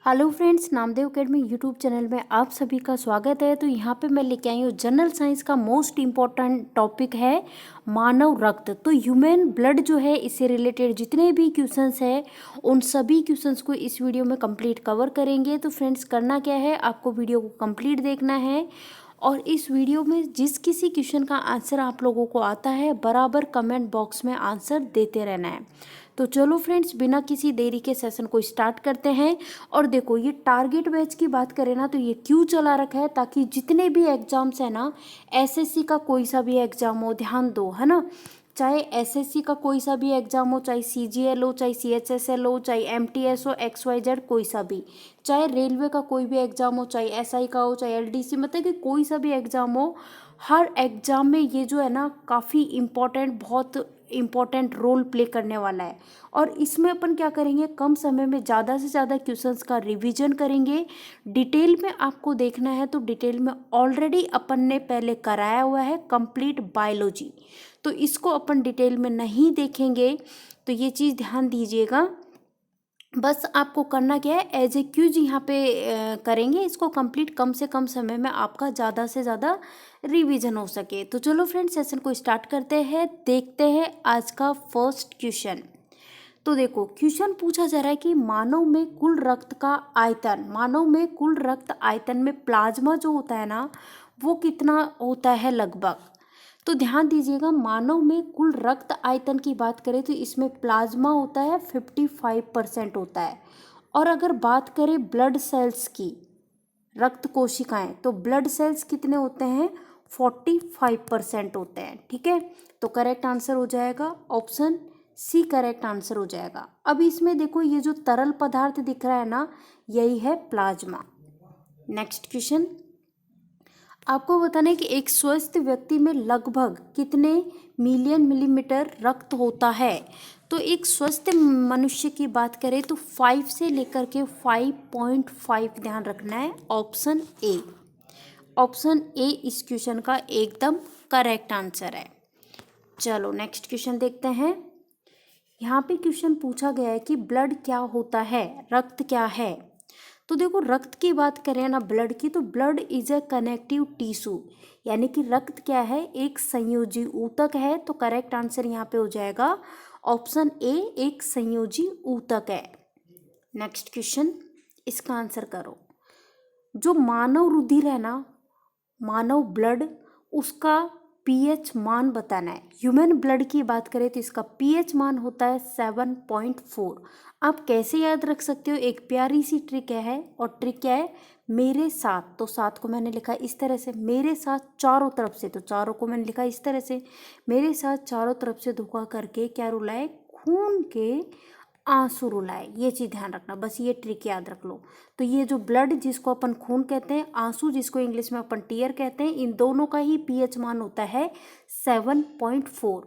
Hello friends, Namdev academy YouTube channel में आप सभी का स्वागत है। तो यहाँ पे मैं लेके आई हूँ जनरल साइंस का मोस्ट इम्पॉर्टेंट टॉपिक है मानव रक्त। तो ह्यूमन ब्लड जो है, इससे रिलेटेड जितने भी क्वेश्चंस हैं उन सभी क्वेश्चंस को इस वीडियो में कंप्लीट कवर करेंगे। तो फ्रेंड्स, करना क्या है, आपको वीडियो को कंप्लीट देखना है और इस वीडियो में जिस किसी क्वेश्चन का आंसर आप लोगों को आता है बराबर कमेंट बॉक्स में आंसर देते रहना है। तो चलो फ्रेंड्स, बिना किसी देरी के सेशन को स्टार्ट करते हैं। और देखो, ये टारगेट बैच की बात करें ना, तो ये क्यों चला रखा है, ताकि जितने भी एग्जाम्स है ना, एसएससी का कोई सा भी एग्जाम हो, ध्यान दो, है ना। चाहे एसएससी का कोई सा भी एग्जाम हो, चाहे सीजीएल हो, चाहे सीएचएसएल हो, चाहे एमटीएस हो, XYZ कोई सा भी, चाहे रेलवे का कोई भी एग्जाम हो, चाहे एसआई का हो, चाहे एलडीसी, मतलब कि कोई सा भी एग्जाम हो, हर एग्जाम में ये जो है ना काफ़ी इम्पोर्टेंट, बहुत इम्पोर्टेंट रोल प्ले करने वाला है। और इसमें अपन क्या करेंगे, कम समय में ज़्यादा से ज़्यादा क्वेश्चंस का रिवीजन करेंगे। डिटेल में आपको देखना है तो डिटेल में ऑलरेडी अपन ने पहले कराया हुआ है कंप्लीट बायोलॉजी, तो इसको अपन डिटेल में नहीं देखेंगे। तो ये चीज़ ध्यान दीजिएगा। बस आपको करना क्या है, एज ए क्यूज यहाँ पे करेंगे इसको कंप्लीट, कम से कम समय में आपका ज़्यादा से ज़्यादा रिवीजन हो सके। तो चलो फ्रेंड्स, सेशन को स्टार्ट करते हैं। देखते हैं आज का फर्स्ट क्वेश्चन। तो देखो, क्वेश्चन पूछा जा रहा है कि मानव में कुल रक्त का आयतन, मानव में कुल रक्त आयतन में प्लाज्मा जो होता है ना, वो कितना होता है लगभग। तो ध्यान दीजिएगा, मानव में कुल रक्त आयतन की बात करें तो इसमें प्लाज्मा होता है 55% होता है। और अगर बात करें ब्लड सेल्स की, रक्त कोशिकाएं, तो ब्लड सेल्स कितने होते हैं, 45% होते हैं। ठीक है, तो करेक्ट आंसर हो जाएगा ऑप्शन सी, करेक्ट आंसर हो जाएगा। अब इसमें देखो, ये जो तरल पदार्थ दिख रहा है ना, यही है प्लाज्मा। नेक्स्ट क्वेश्चन, आपको बताना है कि एक स्वस्थ व्यक्ति में लगभग कितने मिलियन मिलीमीटर रक्त होता है। तो एक स्वस्थ मनुष्य की बात करें तो 5 से लेकर के 5.5 ध्यान रखना है। ऑप्शन ए, ऑप्शन ए इस क्वेश्चन का एकदम करेक्ट आंसर है। चलो नेक्स्ट क्वेश्चन देखते हैं। यहाँ पे क्वेश्चन पूछा गया है कि ब्लड क्या होता है, रक्त क्या है। तो देखो, रक्त की बात करें ना, ब्लड की, तो blood is a connective tissue, यानी कि रक्त क्या है, एक संयोजी ऊतक है। तो करेक्ट आंसर यहाँ पे हो जाएगा ऑप्शन ए, एक संयोजी ऊतक है। नेक्स्ट क्वेश्चन, इसका आंसर करो। जो मानव रुधिर है ना, मानव ब्लड, उसका पीएच मान बताना है। ह्यूमन ब्लड की बात करें तो इसका पीएच मान होता है 7.4। आप कैसे याद रख सकते हो, एक प्यारी सी ट्रिक है, और ट्रिक क्या है, मेरे साथ, तो साथ को मैंने लिखा इस तरह से, मेरे साथ चारों तरफ से, तो चारों को मैंने लिखा इस तरह से, मेरे साथ चारों तरफ से धोखा करके क्या रुलाए, खून के आंसू रुलाए। ये चीज़ ध्यान रखना, बस ये ट्रिक याद रख लो। तो ये जो ब्लड जिसको अपन खून कहते हैं, आंसू जिसको इंग्लिश में अपन टीयर कहते हैं, इन दोनों का ही पीएच मान होता है 7.4।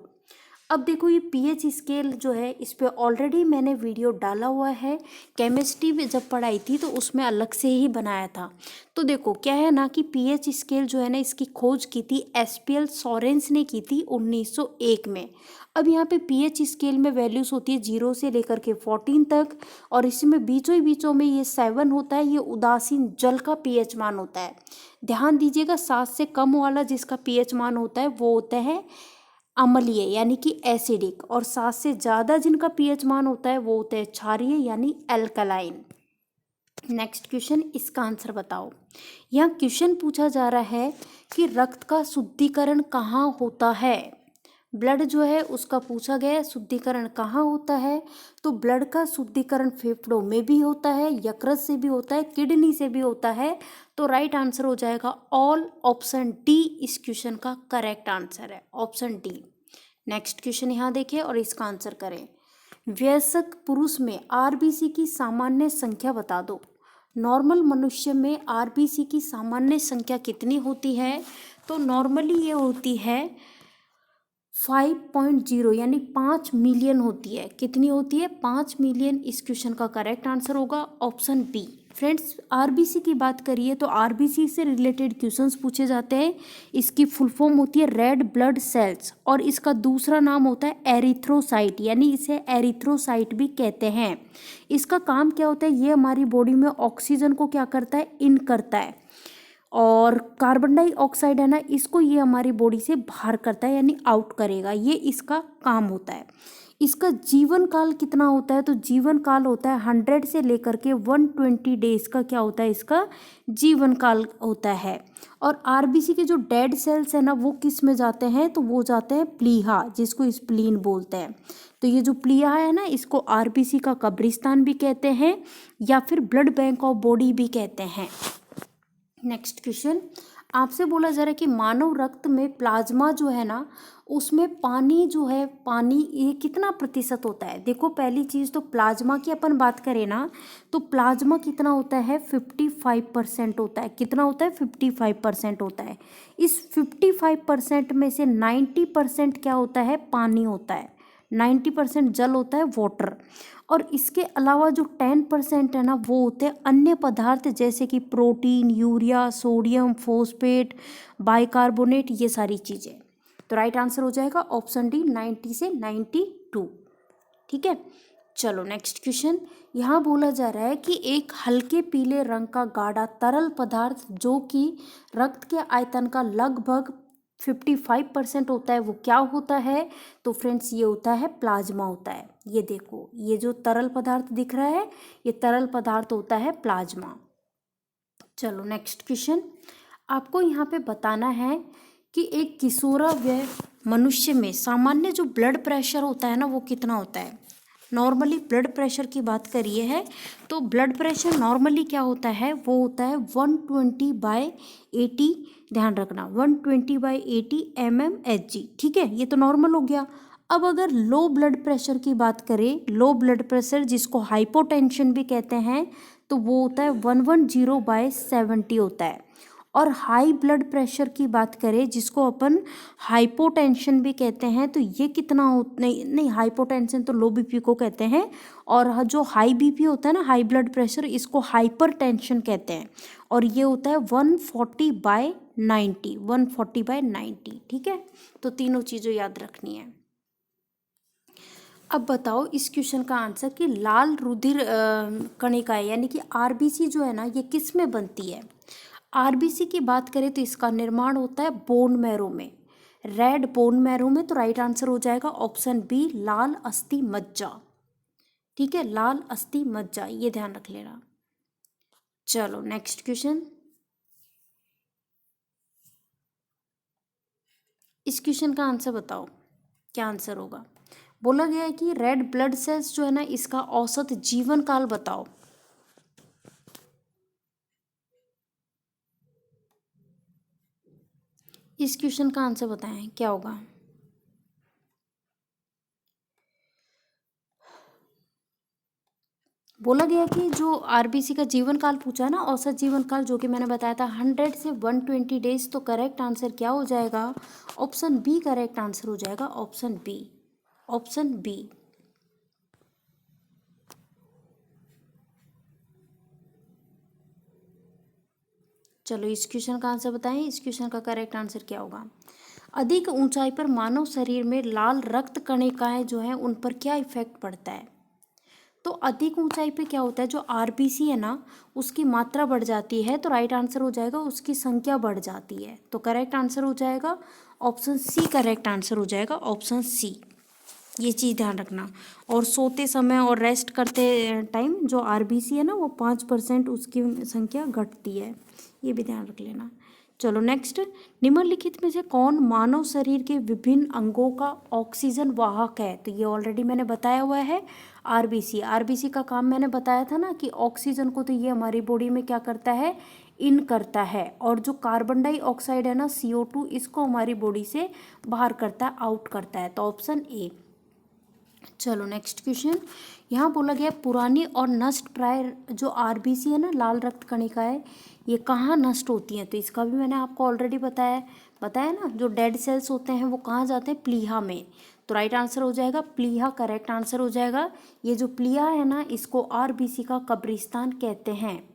अब देखो, ये पीएच स्केल जो है, इस पे ऑलरेडी मैंने वीडियो डाला हुआ है। केमिस्ट्री में जब पढ़ाई थी तो उसमें अलग से ही बनाया था। तो देखो क्या है ना कि पीएच स्केल जो है ना, इसकी खोज की थी एसपीएल सोरेंस ने की थी 1901 में। अब यहाँ पे पीएच स्केल में वैल्यूज होती है 0 से लेकर के 14 तक, और इसमें बीचों ही बीचों में ये 7 होता है, ये उदासीन जल का पीएच मान होता है। ध्यान दीजिएगा, 7 से कम वाला जिसका पीएच मान होता है वो होता है अम्लीय, यानी कि एसिडिक, और 7 से ज़्यादा जिनका पीएच मान होता है वो होता है क्षारीय, यानी एल्कलाइन। नेक्स्ट क्वेश्चन, इसका आंसर बताओ। यहाँ क्वेश्चन पूछा जा रहा है कि रक्त का शुद्धिकरण कहाँ होता है। ब्लड जो है उसका पूछा गया है शुद्धिकरण कहाँ होता है। तो ब्लड का शुद्धिकरण फेफड़ों में भी होता है, यकृत से भी होता है, किडनी से भी होता है। तो राइट आंसर हो जाएगा ऑल, ऑप्शन डी इस क्वेश्चन का करेक्ट आंसर है, ऑप्शन डी। नेक्स्ट क्वेश्चन यहाँ देखिए और इसका आंसर करें। वयस्क पुरुष में आरबीसी की सामान्य संख्या बता दो। नॉर्मल मनुष्य में आरबीसी की सामान्य संख्या कितनी होती है। तो नॉर्मली ये होती है 5.0, यानी 5 मिलियन होती है। कितनी होती है, 5 मिलियन। इस क्वेश्चन का करेक्ट आंसर होगा ऑप्शन बी। फ्रेंड्स आरबीसी की बात करिए तो आरबीसी से रिलेटेड क्वेश्चंस पूछे जाते हैं। इसकी फुल फॉर्म होती है रेड ब्लड सेल्स और इसका दूसरा नाम होता है एरिथ्रोसाइट, यानी इसे एरिथ्रोसाइट भी कहते हैं। इसका काम क्या होता है, ये हमारी बॉडी में ऑक्सीजन को क्या करता है, इन करता है, और कार्बन डाइऑक्साइड है ना, इसको ये हमारी बॉडी से बाहर करता है यानी आउट करेगा, ये इसका काम होता है। इसका जीवन काल कितना होता है, तो जीवन काल होता है 100 से लेकर के 120 डेज का क्या होता है, इसका जीवन काल होता है। और आरबीसी के जो डेड सेल्स है ना वो किस में जाते हैं, तो वो जाते हैं प्लीहा, जिसको स्प्लीन बोलते हैं। तो ये जो प्लीहा है ना, इसको आरबीसी का कब्रिस्तान भी कहते हैं या फिर ब्लड बैंक ऑफ बॉडी भी कहते हैं। नेक्स्ट क्वेश्चन आपसे बोला जा रहा है कि मानव रक्त में प्लाज्मा जो है ना, उसमें पानी जो है, पानी ये कितना प्रतिशत होता है। देखो पहली चीज़ तो प्लाज्मा की अपन बात करें ना, तो प्लाज्मा कितना होता है, 55% होता है। कितना होता है, 55% होता है। इस 55% में से 90% क्या होता है, पानी होता है। 90% जल होता है, वाटर। और इसके अलावा जो 10% है ना, वो होते हैं अन्य पदार्थ, जैसे कि protein, urea, sodium, phosphate, bicarbonate, ये सारी चीज़ें। तो राइट आंसर हो जाएगा ऑप्शन डी, 90 से 92। ठीक है, चलो नेक्स्ट क्वेश्चन। यहाँ बोला जा रहा है कि एक हल्के पीले रंग का गाढ़ा तरल पदार्थ जो कि रक्त के आयतन का लगभग 55% होता है, वो क्या होता है, तो फ्रेंड्स ये होता है प्लाज्मा होता है। ये देखो, ये जो तरल पदार्थ दिख रहा है, ये तरल पदार्थ होता है प्लाज्मा। चलो नेक्स्ट क्वेश्चन, आपको यहाँ पे बताना है कि एक किशोरावय मनुष्य में सामान्य जो ब्लड प्रेशर होता है ना, वो कितना होता है। नॉर्मली ब्लड प्रेशर की बात करिए है तो ब्लड प्रेशर नॉर्मली क्या होता है, वो होता है 120/80, ध्यान रखना 120/80 mmHg। ठीक है, ये तो नॉर्मल हो गया। अब अगर लो ब्लड प्रेशर की बात करें, लो ब्लड प्रेशर जिसको हाइपोटेंशन भी कहते हैं, तो वो होता है 110/70 होता है। और हाई ब्लड प्रेशर की बात करें जिसको अपन हाइपोटेंशन भी कहते हैं, तो ये कितना नहीं हाइपोटेंशन तो लो बीपी को कहते हैं, और जो हाई बीपी होता है ना, हाई ब्लड प्रेशर, इसको हाइपरटेंशन कहते हैं, और ये होता है 140/90, 140/90। ठीक है, तो तीनों चीज़ें याद रखनी है। अब बताओ इस क्वेश्चन का आंसर कि लाल रुधिर कणिकाएं यानी कि आरबीसी जो है ना, ये किस में बनती है। आरबीसी की बात करें तो इसका निर्माण होता है बोन मैरो में, रेड बोन मैरो में। तो राइट आंसर हो जाएगा ऑप्शन बी, लाल अस्थि मज्जा। ठीक है, लाल अस्थि मज्जा, ये ध्यान रख लेना। चलो नेक्स्ट क्वेश्चन, इस क्वेश्चन का आंसर बताओ, क्या आंसर होगा। बोला गया है कि रेड ब्लड सेल्स जो है ना, इसका औसत जीवन काल बताओ। इस क्वेश्चन का आंसर बताएं, क्या होगा। बोला गया कि जो आरबीसी का जीवन काल पूछा है ना, औसत जीवन काल, जो कि मैंने बताया था 100 से 120 डेज। तो करेक्ट आंसर क्या हो जाएगा, ऑप्शन बी करेक्ट आंसर हो जाएगा, ऑप्शन बी, ऑप्शन बी। चलो इस क्वेश्चन का आंसर बताएं, इस क्वेश्चन का करेक्ट आंसर क्या होगा। अधिक ऊंचाई पर मानव शरीर में लाल रक्त कणिकाएं जो हैं, उन पर क्या इफेक्ट पड़ता है। तो अधिक ऊंचाई पे क्या होता है, जो आरबीसी है ना, उसकी मात्रा बढ़ जाती है। तो राइट आंसर हो जाएगा उसकी संख्या बढ़ जाती है। तो करेक्ट आंसर हो जाएगा ऑप्शन सी, करेक्ट आंसर हो जाएगा ऑप्शन सी। ये चीज़ ध्यान रखना। और सोते समय और रेस्ट करते टाइम जो आरबीसी है ना, वो 5% उसकी संख्या घटती है, ये भी ध्यान रख लेना। चलो नेक्स्ट, निम्नलिखित में से कौन मानव शरीर के विभिन्न अंगों का ऑक्सीजन वाहक है। तो ये ऑलरेडी मैंने बताया हुआ है, आरबीसी। आरबीसी का काम मैंने बताया था ना कि ऑक्सीजन को तो ये हमारी बॉडी में क्या करता है, इन करता है, और जो कार्बन डाइऑक्साइड है ना, CO2, इसको हमारी बॉडी से बाहर करता है, आउट करता है। तो ऑप्शन ए। चलो नेक्स्ट क्वेश्चन, यहाँ बोला गया पुरानी और नष्ट प्राय जो आरबीसी है ना, लाल रक्त कणिकाएं, ये कहाँ नष्ट होती हैं। तो इसका भी मैंने आपको ऑलरेडी बताया ना, जो डेड सेल्स होते हैं वो कहाँ जाते हैं, प्लीहा में। तो राइट आंसर हो जाएगा प्लीहा, करेक्ट आंसर हो जाएगा। ये जो प्लीहा है ना, इसको आरबीसी का कब्रिस्तान कहते हैं।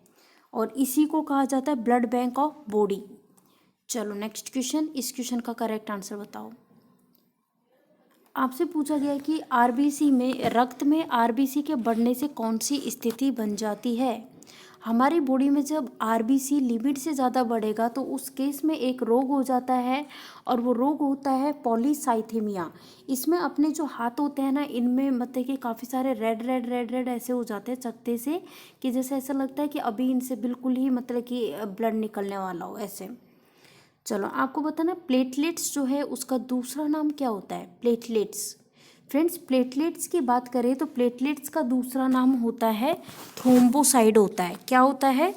और इसी को कहा जाता है ब्लड बैंक ऑफ बॉडी। चलो नेक्स्ट क्वेश्चन, इस क्वेश्चन का करेक्ट आंसर बताओ। आपसे पूछा गया है कि आरबीसी में, रक्त में आरबीसी के बढ़ने से कौन सी स्थिति बन जाती है। हमारी बॉडी में जब आरबीसी लिमिट से ज़्यादा बढ़ेगा तो उस केस में एक रोग हो जाता है, और वो रोग होता है पॉलीसाइथेमिया। इसमें अपने जो हाथ होते हैं ना, इनमें मतलब कि काफ़ी सारे रेड रेड रेड रेड ऐसे हो जाते हैं चकते से, कि जैसे ऐसा लगता है कि अभी इनसे बिल्कुल ही मतलब कि ब्लड निकलने वाला हो ऐसे। चलो आपको बताना, प्लेटलेट्स जो है उसका दूसरा नाम क्या होता है। प्लेटलेट्स, फ्रेंड्स प्लेटलेट्स की बात करें तो प्लेटलेट्स का दूसरा नाम होता है थ्रोम्बोसाइट होता है। क्या होता है?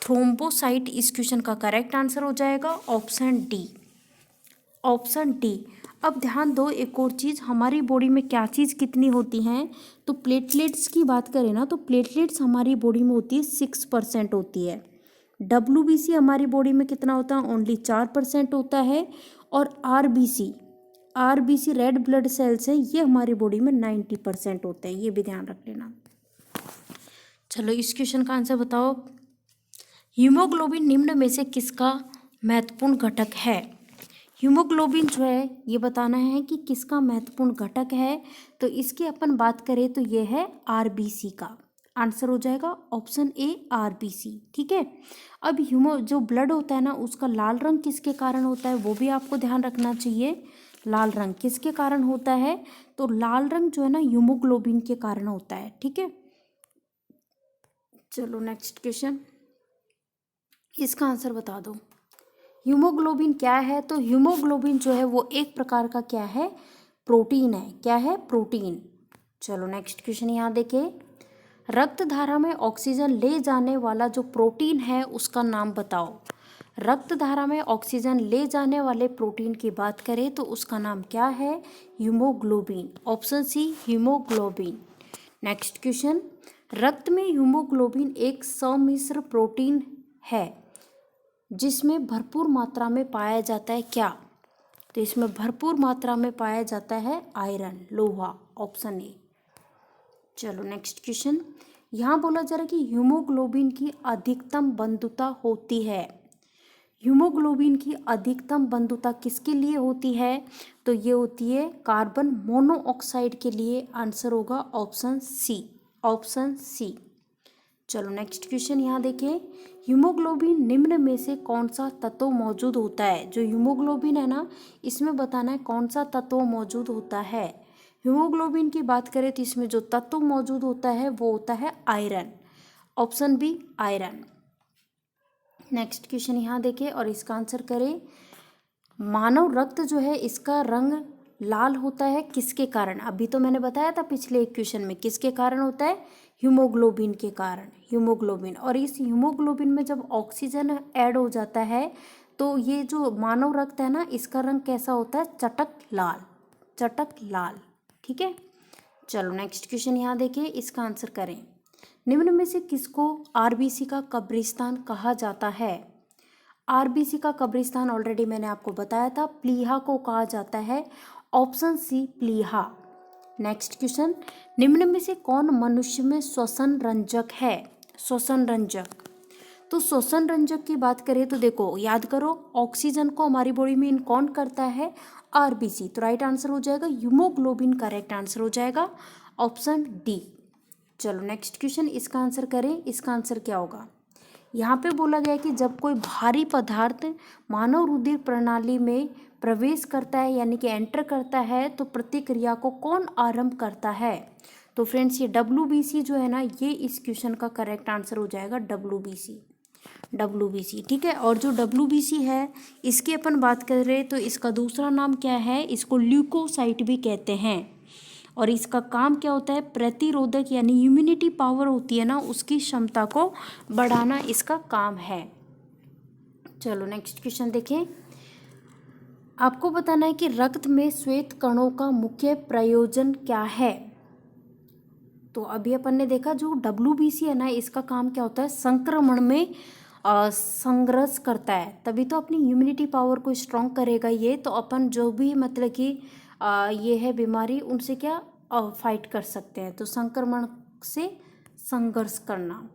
थ्रोम्बोसाइट। इस क्वेश्चन का करेक्ट आंसर हो जाएगा ऑप्शन डी, ऑप्शन डी। अब ध्यान दो एक और चीज़, हमारी बॉडी में क्या चीज़ कितनी होती हैं, तो प्लेटलेट्स की बात करें ना तो प्लेटलेट्स हमारी बॉडी में होती है 6% होती है। WBC हमारी बॉडी में कितना होता है? ओनली 4% होता है। और आरबीसी रेड ब्लड सेल्स है, ये हमारी बॉडी में 90% होते हैं, ये भी ध्यान रख लेना। चलो इस क्वेश्चन का आंसर बताओ। हीमोग्लोबिन निम्न में से किसका महत्वपूर्ण घटक है। हीमोग्लोबिन जो है ये बताना है कि किसका महत्वपूर्ण घटक है, तो इसकी अपन बात करें तो ये है आरबीसी का। आंसर हो जाएगा ऑप्शन ए आरबीसी। ठीक है। अब जो ब्लड होता है ना उसका लाल रंग किसके कारण होता है, वो भी आपको ध्यान रखना चाहिए। लाल रंग किसके कारण होता है, तो लाल रंग जो है ना हीमोग्लोबिन के कारण होता है। ठीक है। चलो नेक्स्ट क्वेश्चन, इसका आंसर बता दो। हीमोग्लोबिन क्या है, तो हीमोग्लोबिन जो है वो एक प्रकार का क्या है, प्रोटीन है। क्या है? प्रोटीन। चलो नेक्स्ट क्वेश्चन यहाँ देखिए, रक्त धारा में ऑक्सीजन ले जाने वाला जो प्रोटीन है उसका नाम बताओ। रक्त धारा में ऑक्सीजन ले जाने वाले प्रोटीन की बात करें तो उसका नाम क्या है, haemoglobin. Option C haemoglobin. Next question, रक्त में हीमोग्लोबिन एक सम्मिश्र प्रोटीन है जिसमें भरपूर मात्रा में पाया जाता है क्या, तो इसमें भरपूर मात्रा में पाया जाता है आयरन, लोहा। Option A. चलो नेक्स्ट क्वेश्चन, यहाँ बोला जा रहा है कि हीमोग्लोबिन की अधिकतम बंधुता होती है। हीमोग्लोबिन की अधिकतम बंधुता किसके लिए होती है, तो ये होती है कार्बन मोनोऑक्साइड के लिए। आंसर होगा ऑप्शन सी, ऑप्शन सी। चलो नेक्स्ट क्वेश्चन यहाँ देखिए, हीमोग्लोबिन निम्न में से कौन सा तत्व मौजूद होता है। जो हीमोग्लोबिन है ना इसमें बताना है कौन सा तत्व मौजूद होता है। हीमोग्लोबिन की बात करें तो इसमें जो तत्व मौजूद होता है वो होता है iron. Option B iron. Next question यहाँ देखिए और इसका आंसर करें। मानव रक्त जो है इसका रंग लाल होता है किसके कारण, अभी तो मैंने बताया था पिछले एक क्वेश्चन में, किसके कारण होता है, हीमोग्लोबिन के कारण। हीमोग्लोबिन, और इस हीमोग्लोबिन में जब ऑक्सीजन ऐड हो जाता है तो ये जो मानव रक्त है ना इसका रंग कैसा होता है, चटक लाल, चटक लाल। ठीक है। चलो नेक्स्ट क्वेश्चन यहाँ देखिए, इसका आंसर करें। निम्न में से किसको आरबीसी का कब्रिस्तान कहा जाता है। आरबीसी का कब्रिस्तान ऑलरेडी मैंने आपको बताया था, प्लीहा को कहा जाता है। ऑप्शन सी प्लीहा। नेक्स्ट क्वेश्चन, निम्न में से कौन मनुष्य में श्वसन रंजक है। श्वसन रंजक, तो श्वसन रंजक की बात करें तो देखो याद करो, ऑक्सीजन को हमारी बॉडी में इन कौन करता है, आरबीसी। तो राइट आंसर हो जाएगा हीमोग्लोबिन, करेक्ट आंसर हो जाएगा ऑप्शन डी। चलो नेक्स्ट क्वेश्चन, इसका आंसर करें। इसका आंसर क्या होगा, यहाँ पे बोला गया कि जब कोई भारी पदार्थ मानव रुधिर प्रणाली में प्रवेश करता है यानी कि एंटर करता है तो प्रतिक्रिया को कौन आरंभ करता है, तो फ्रेंड्स ये WBC जो है ना, ये इस क्वेश्चन का करेक्ट आंसर हो जाएगा WBC, WBC। ठीक है। और जो WBC है इसकी अपन बात कर रहे हैं तो इसका दूसरा नाम क्या है, इसको ल्यूकोसाइट भी कहते हैं। और इसका काम क्या होता है, प्रतिरोधक यानी इम्यूनिटी पावर होती है ना उसकी क्षमता को बढ़ाना इसका काम है। चलो नेक्स्ट क्वेश्चन देखें। आपको बताना है कि रक्त में श्वेत कणों का मुख्य प्रयोजन क्या है। तो अभी अपन ने देखा जो WBC है ना इसका काम क्या होता है, संक्रमण में संघर्ष करता है, तभी तो अपनी इम्यूनिटी पावर को स्ट्रॉन्ग करेगा ये। तो अपन जो भी मतलब कि ये है बीमारी उनसे क्या फाइट कर सकते हैं, तो संक्रमण से संघर्ष करना।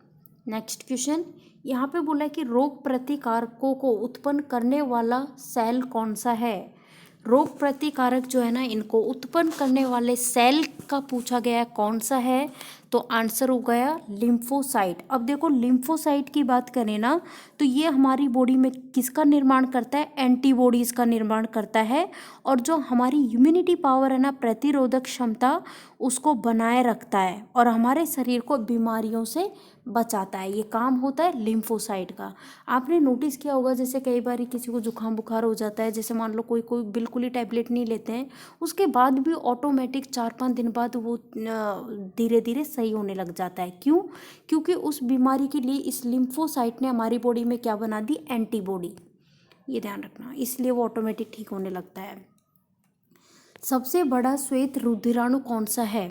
नेक्स्ट क्वेश्चन, यहाँ पे बोला है कि रोग प्रतिकारकों को उत्पन्न करने वाला सेल कौन सा है। रोग प्रतिकारक जो है ना, इनको उत्पन्न करने वाले सेल का पूछा गया है कौन सा है, तो आंसर हो गया लिम्फोसाइट। अब देखो लिम्फोसाइट की बात करें ना, तो ये हमारी बॉडी में किसका निर्माण करता है, एंटीबॉडीज़ का निर्माण करता है, और जो हमारी इम्यूनिटी पावर है ना, प्रतिरोधक क्षमता, उसको बनाए रखता है और हमारे शरीर को बीमारियों से बचाता है। ये काम होता है लिम्फोसाइट का। आपने नोटिस किया होगा, जैसे कई बार किसी को जुकाम बुखार हो जाता है, जैसे मान लो कोई कोई बिल्कुल ही टैबलेट नहीं लेते हैं, उसके बाद भी ऑटोमेटिक 4-5 दिन बाद वो धीरे धीरे सही होने लग जाता है। क्यों? क्योंकि उस बीमारी के लिए इस लिम्फोसाइट ने हमारी बॉडी में क्या बना दी, एंटीबॉडी। ये ध्यान रखना, इसलिए वो ऑटोमेटिक ठीक होने लगता है। सबसे बड़ा श्वेत रुधिराणु कौन सा है।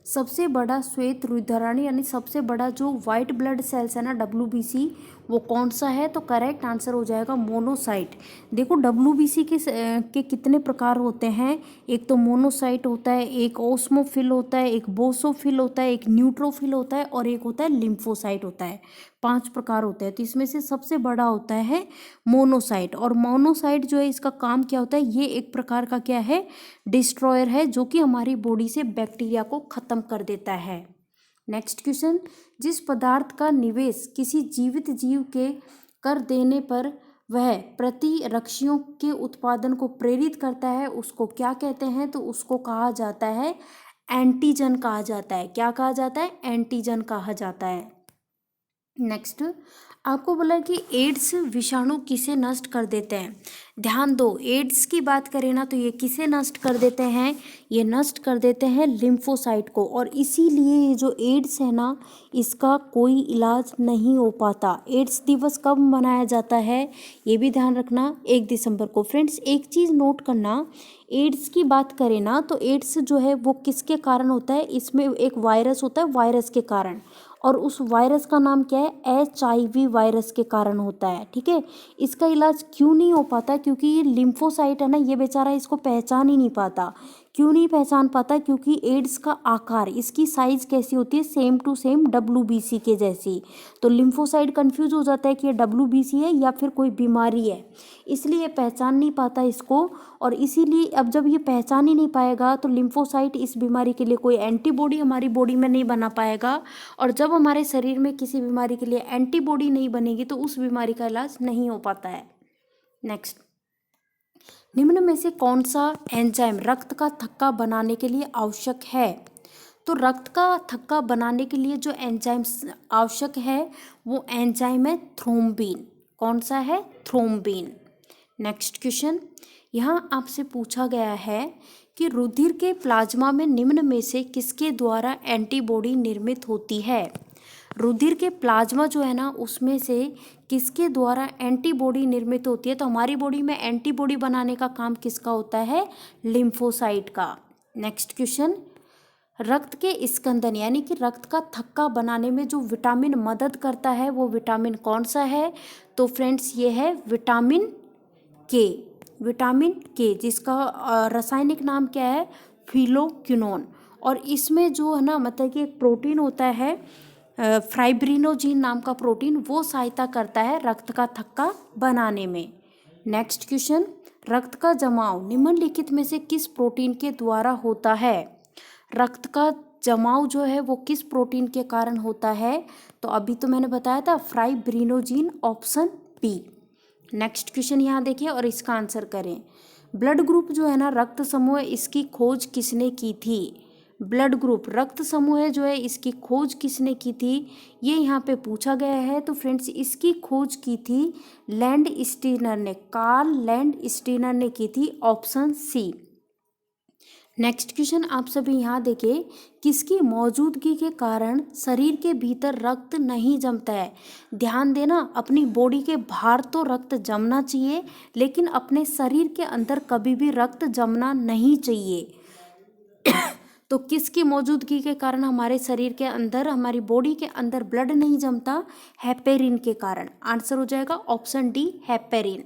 सबसे बड़ा श्वेत रुधिराणु यानी सबसे बड़ा जो वाइट ब्लड सेल्स है ना, WBC, वो कौन सा है, तो करेक्ट आंसर हो जाएगा मोनोसाइट। देखो WBC के कितने प्रकार होते हैं, एक तो मोनोसाइट होता है, एक ओस्मोफिल होता है, एक बोसोफिल होता है, एक न्यूट्रोफिल होता है, और एक होता है लिम्फोसाइट होता है। 5 प्रकार होते हैं, तो इसमें से सबसे बड़ा होता है मोनोसाइट। और मोनोसाइट जो है, इसका काम क्या होता है, ये एक प्रकार का क्या है, डिस्ट्रॉयर है, जो कि हमारी बॉडी से बैक्टीरिया को खत्म कर देता है। नेक्स्ट क्वेश्चन, जिस पदार्थ का निवेश किसी जीवित जीव के कर देने पर वह प्रतिरक्षियों के उत्पादन को प्रेरित करता है, उसको क्या कहते हैं, तो उसको कहा जाता है एंटीजन कहा जाता है। क्या कहा जाता है, एंटीजन कहा जाता है। नेक्स्ट, आपको बोला कि एड्स विषाणु किसे नष्ट कर देते हैं। ध्यान दो, एड्स की बात करें ना, तो ये किसे नष्ट कर देते हैं, ये नष्ट कर देते हैं लिम्फोसाइट को। और इसीलिए ये जो एड्स है ना, इसका कोई इलाज नहीं हो पाता। एड्स दिवस कब मनाया जाता है, ये भी ध्यान रखना, 1 दिसंबर को। फ्रेंड्स एक चीज़ नोट करना, एड्स की बात करें ना, तो एड्स जो है वो किसके कारण होता है, इसमें एक वायरस होता है, वायरस के कारण, और उस वायरस का नाम क्या है, HIV वायरस के कारण होता है। ठीक है, इसका इलाज क्यों नहीं हो पाता, क्योंकि ये लिम्फोसाइट है ना, ये बेचारा इसको पहचान ही नहीं पाता। क्यों नहीं पहचान पाता, क्योंकि एड्स का आकार, इसकी साइज कैसी होती है, सेम टू सेम WBC के जैसी। तो लिम्फोसाइट कंफ्यूज हो जाता है कि ये WBC है या फिर कोई बीमारी है, इसलिए ये पहचान नहीं पाता इसको। और इसीलिए अब जब ये पहचान ही नहीं पाएगा, तो लिम्फोसाइट इस बीमारी के लिए कोई एंटीबॉडी हमारी बॉडी में नहीं बना पाएगा, और जब हमारे शरीर में किसी बीमारी के लिए एंटीबॉडी नहीं बनेगी, तो उस बीमारी का इलाज नहीं हो पाता है। नेक्स्ट, निम्न में से कौन सा एंजाइम रक्त का थक्का बनाने के लिए आवश्यक है। तो रक्त का थक्का बनाने के लिए जो एंजाइम आवश्यक है, वो एंजाइम है थ्रोम्बिन। कौन सा है, थ्रोम्बिन। नेक्स्ट क्वेश्चन, यहाँ आपसे पूछा गया है कि रुधिर के प्लाज्मा में निम्न में से किसके द्वारा एंटीबॉडी निर्मित होती है। रुधिर के प्लाज्मा जो है ना, उसमें से किसके द्वारा एंटीबॉडी निर्मित होती है, तो हमारी बॉडी में एंटीबॉडी बनाने का काम किसका होता है, लिम्फोसाइट का। नेक्स्ट क्वेश्चन, रक्त के स्कंदन यानी कि रक्त का थक्का बनाने में जो विटामिन मदद करता है, वो विटामिन कौन सा है, तो फ्रेंड्स ये है विटामिन के। विटामिन के, जिसका रासायनिक नाम क्या है, फिलोक्विनोन। और इसमें जो है ना, मतलब कि एक प्रोटीन होता है फाइब्रिनोजिन नाम का प्रोटीन, वो सहायता करता है रक्त का थक्का बनाने में। नेक्स्ट क्वेश्चन, रक्त का जमाव निम्नलिखित में से किस प्रोटीन के द्वारा होता है। रक्त का जमाव जो है वो किस प्रोटीन के कारण होता है, तो अभी तो मैंने बताया था fibrinogen, option B. Next question यहाँ देखिए और इसका आंसर करें। ब्लड ग्रुप जो है ना, रक्त समूह, इसकी खोज किसने की थी। ब्लड ग्रुप, रक्त समूह जो है, इसकी खोज किसने की थी, ये यहाँ पे पूछा गया है। तो फ्रेंड्स इसकी खोज की थी लैंड स्टीनर ने, कार्ल लैंड स्टीनर ने की थी, ऑप्शन सी। नेक्स्ट क्वेश्चन आप सभी यहाँ देखिए, किसकी मौजूदगी के कारण शरीर के भीतर रक्त नहीं जमता है। ध्यान देना, अपनी बॉडी के बाहर तो रक्त जमना चाहिए, लेकिन अपने शरीर के अंदर कभी भी रक्त जमना नहीं चाहिए। तो किसकी मौजूदगी के कारण हमारे शरीर के अंदर, हमारी बॉडी के अंदर ब्लड नहीं जमता, हेपेरिन के कारण। आंसर हो जाएगा ऑप्शन डी, हेपेरिन।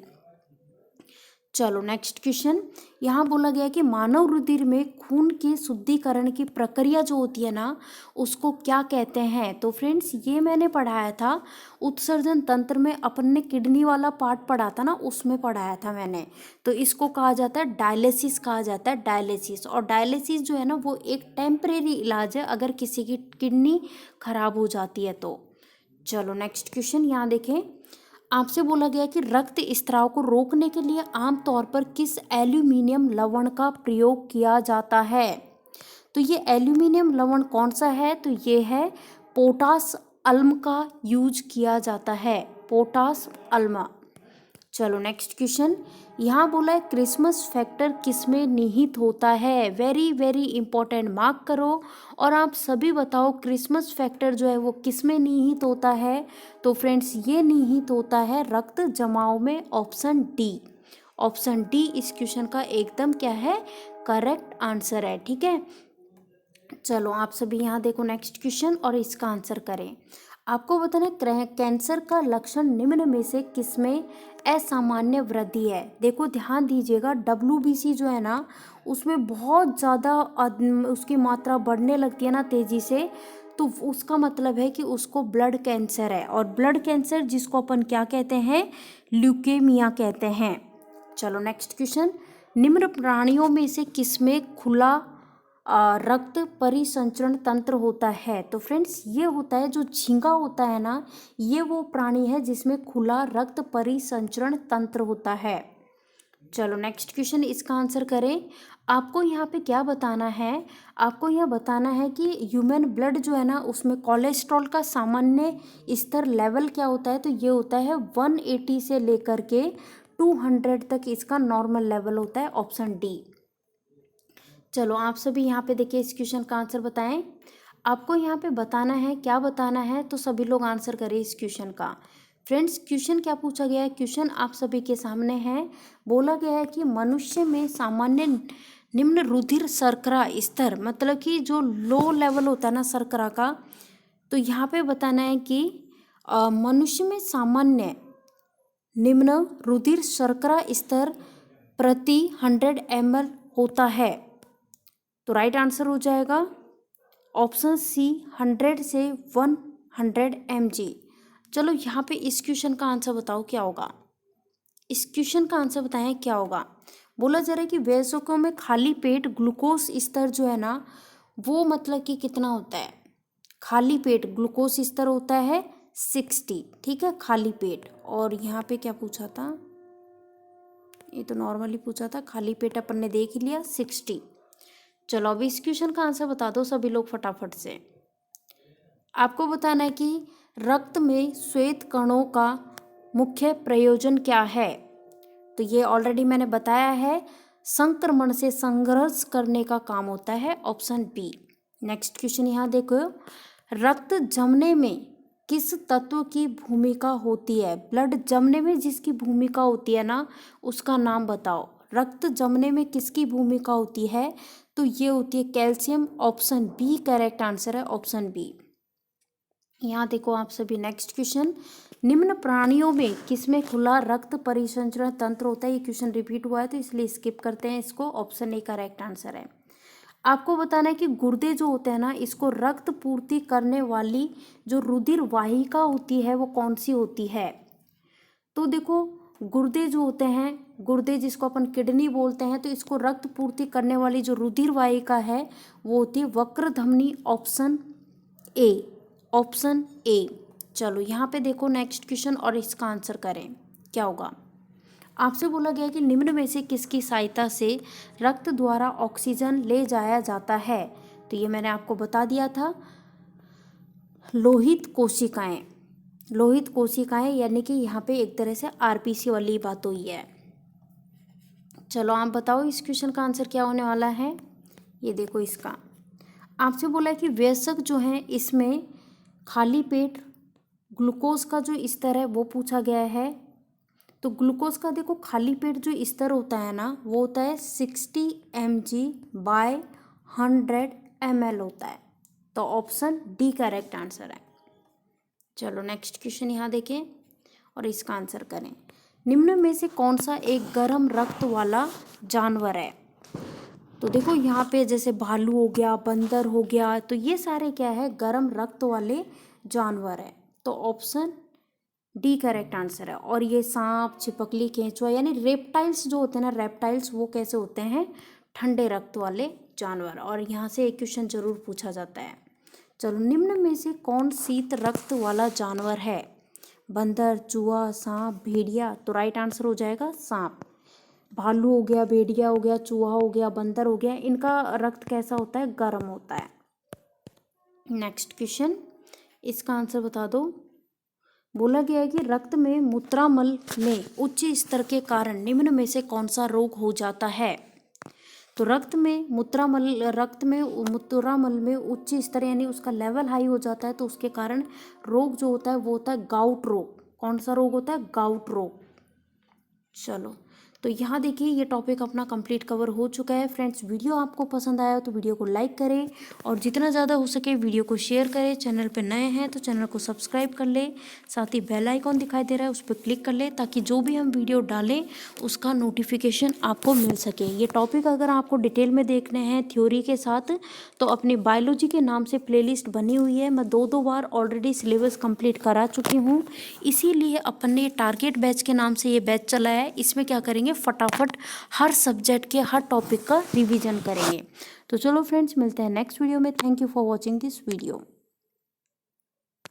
चलो नेक्स्ट क्वेश्चन। यहाँ बोला गया कि मानव रुधिर में खून के शुद्धिकरण की प्रक्रिया जो होती है ना, उसको क्या कहते हैं? तो फ्रेंड्स ये मैंने पढ़ाया था उत्सर्जन तंत्र में, अपन ने किडनी वाला पार्ट पढ़ा था ना, उसमें पढ़ाया था मैंने। तो इसको कहा जाता है डायलिसिस, कहा जाता है डायलिसिस। और डायलिसिस जो है ना वो एक टेम्परेरी इलाज है अगर किसी की किडनी खराब हो जाती है तो। चलो नेक्स्ट क्वेश्चन यहाँ देखें। आपसे बोला गया कि रक्त स्त्राव को रोकने के लिए आमतौर पर किस एल्यूमिनियम लवण का प्रयोग किया जाता है? तो ये एल्यूमिनियम लवण कौन सा है? तो ये है पोटास अल्म का यूज किया जाता है, पोटास अल्मा। चलो नेक्स्ट क्वेश्चन। यहाँ बोला है क्रिसमस फैक्टर किसमें निहित होता है? वेरी वेरी इंपॉर्टेंट, मार्क करो और आप सभी बताओ क्रिसमस फैक्टर जो है वो किसमें निहित होता है? तो फ्रेंड्स ये निहित होता है रक्त जमाव में, ऑप्शन डी। ऑप्शन डी इस क्वेश्चन का एकदम क्या है, करेक्ट आंसर है। ठीक है, चलो आप सभी यहाँ देखो नेक्स्ट क्वेश्चन और इसका आंसर करें। आपको बताना है कैंसर का लक्षण निम्न में से किसमें असामान्य वृद्धि है? देखो ध्यान दीजिएगा, WBC जो है ना उसमें बहुत ज़्यादा उसकी मात्रा बढ़ने लगती है ना तेज़ी से, तो उसका मतलब है कि उसको ब्लड कैंसर है। और ब्लड कैंसर जिसको अपन क्या कहते हैं, ल्यूकेमिया कहते हैं। चलो नेक्स्ट क्वेश्चन। निम्न प्राणियों में से किसमें खुला रक्त परिसंचरण तंत्र होता है? तो फ्रेंड्स ये होता है जो झींगा होता है ना, ये वो प्राणी है जिसमें खुला रक्त परिसंचरण तंत्र होता है। चलो नेक्स्ट क्वेश्चन, इसका आंसर करें। आपको यहाँ पे क्या बताना है? आपको यह बताना है कि ह्यूमन ब्लड जो है ना उसमें कोलेस्ट्रॉल का सामान्य स्तर लेवल क्या होता है? तो ये होता है 180 से लेकर के 200 तक इसका नॉर्मल लेवल होता है, ऑप्शन डी। चलो आप सभी यहाँ पे देखिए इस क्वेश्चन का आंसर बताएं। आपको यहाँ पे बताना है, क्या बताना है, तो सभी लोग आंसर करें इस क्वेश्चन का। फ्रेंड्स क्वेश्चन क्या पूछा गया है? क्वेश्चन आप सभी के सामने है। बोला गया है कि मनुष्य में सामान्य निम्न रुधिर शर्करा स्तर, मतलब कि जो लो लेवल होता है ना शर्करा का, तो यहाँ पे बताना है कि मनुष्य में सामान्य निम्न रुधिर शर्करा स्तर प्रति 100 ml होता है। तो राइट आंसर हो जाएगा ऑप्शन सी, 100 से 100 mg। चलो यहाँ पे इस क्वेश्चन का आंसर बताओ क्या होगा? इस क्वेश्चन का आंसर बताएं क्या होगा। बोला जा रहा है कि वयस्कों में खाली पेट ग्लूकोज स्तर जो है ना वो मतलब कि कितना होता है? खाली पेट ग्लूकोज स्तर होता है 60। ठीक है, खाली पेट। और यहाँ पे क्या पूछा था? ये तो नॉर्मली पूछा था, खाली पेट अपन ने देख ही लिया 60। चलो अभी इस क्वेश्चन का आंसर बता दो सभी लोग फटाफट से। आपको बताना है कि रक्त में श्वेत कणों का मुख्य प्रयोजन क्या है? तो ये ऑलरेडी मैंने बताया है, संक्रमण से संघर्ष करने का काम होता है, ऑप्शन बी। नेक्स्ट क्वेश्चन यहाँ देखो। रक्त जमने में किस तत्व की भूमिका होती है? ब्लड जमने में जिसकी भूमिका होती है ना उसका नाम बताओ। रक्त जमने में किसकी भूमिका होती है? तो ये होती है calcium, option B correct answer है, ऑप्शन बी। यहाँ देखो आप सभी नेक्स्ट क्वेश्चन। निम्न प्राणियों में किसमें खुला रक्त परिसंचरण तंत्र होता है? ये क्वेश्चन रिपीट हुआ है तो इसलिए स्किप करते हैं इसको, ऑप्शन ए करेक्ट आंसर है। आपको बताना है कि गुर्दे जो होते हैं ना इसको रक्त पूर्ति करने वाली जो रुधिर वाहिका होती है वो कौन सी होती है? तो देखो गुर्दे जो होते हैं, गुर्दे जिसको अपन किडनी बोलते हैं, तो इसको रक्त पूर्ति करने वाली जो रुधिर वाहिका है वो होती है वक्र धमनी, ऑप्शन ए, ऑप्शन ए। चलो यहाँ पे देखो नेक्स्ट क्वेश्चन और इसका आंसर करें क्या होगा। आपसे बोला गया कि निम्न में से किसकी सहायता से रक्त द्वारा ऑक्सीजन ले जाया जाता है? तो ये मैंने आपको बता दिया था, लोहित कोशिकाएं। लोहित कोशिकाएं यानी कि यहाँ पे एक तरह से आरपीसी वाली बात हुई है। चलो आप बताओ इस क्वेश्चन का आंसर क्या होने वाला है। ये देखो इसका आपसे बोला है कि वयस्क जो है इसमें खाली पेट ग्लूकोज का जो स्तर है वो पूछा गया है। तो ग्लूकोज का देखो खाली पेट जो स्तर होता है ना वो होता है 60 mg/100 ml होता है। तो ऑप्शन डी करेक्ट आंसर है। चलो नेक्स्ट क्वेश्चन यहाँ देखें और इसका आंसर करें। निम्न में से कौन सा एक गर्म रक्त वाला जानवर है? तो देखो यहाँ पे जैसे भालू हो गया, बंदर हो गया, तो ये सारे क्या है, गर्म रक्त वाले जानवर है। तो ऑप्शन डी करेक्ट आंसर है। और ये सांप, छिपकली, केंचुआ यानी रेप्टाइल्स जो होते हैं ना, रेप्टाइल्स वो कैसे होते हैं, ठंडे रक्त वाले जानवर। और यहाँ से एक क्वेश्चन जरूर पूछा जाता है। चलो, निम्न में से कौन शीत रक्त वाला जानवर है? बंदर, चूहा, सांप, भेड़िया। तो राइट आंसर हो जाएगा सांप। भालू हो गया, भेड़िया हो गया, चूहा हो गया, बंदर हो गया, इनका रक्त कैसा होता है, गर्म होता है। नेक्स्ट क्वेश्चन, इसका आंसर बता दो। बोला गया है कि रक्त में मूत्रामल में उच्च स्तर के कारण निम्न में से कौन सा रोग हो जाता है? तो रक्त में मूत्रामल में उच्च स्तर यानी उसका लेवल हाई हो जाता है, तो उसके कारण रोग जो होता है वो होता है गाउट रोग। कौन सा रोग होता है, गाउट रोग। चलो, तो यहाँ देखिए ये टॉपिक अपना कंप्लीट कवर हो चुका है। फ्रेंड्स, वीडियो आपको पसंद आया तो वीडियो को लाइक करें और जितना ज़्यादा हो सके वीडियो को शेयर करें। चैनल पे नए हैं तो चैनल को सब्सक्राइब कर ले, साथ ही बेल आइकॉन दिखाई दे रहा है उस पर क्लिक कर ले, ताकि जो भी हम वीडियो डालें उसका नोटिफिकेशन आपको मिल सके। ये टॉपिक अगर आपको डिटेल में देखने हैं थ्योरी के साथ, तो अपनी बायोलॉजी के नाम से प्लेलिस्ट बनी हुई है। मैं 2 बार ऑलरेडी सिलेबस कंप्लीट करा चुकी हूँ, इसीलिए अपन ने टारगेट बैच के नाम से ये बैच चला है। इसमें क्या करेंगे, फटाफट हर सब्जेक्ट के हर टॉपिक का रिवीजन करेंगे। तो चलो फ्रेंड्स, मिलते हैं नेक्स्ट वीडियो में। Thank you for watching this video.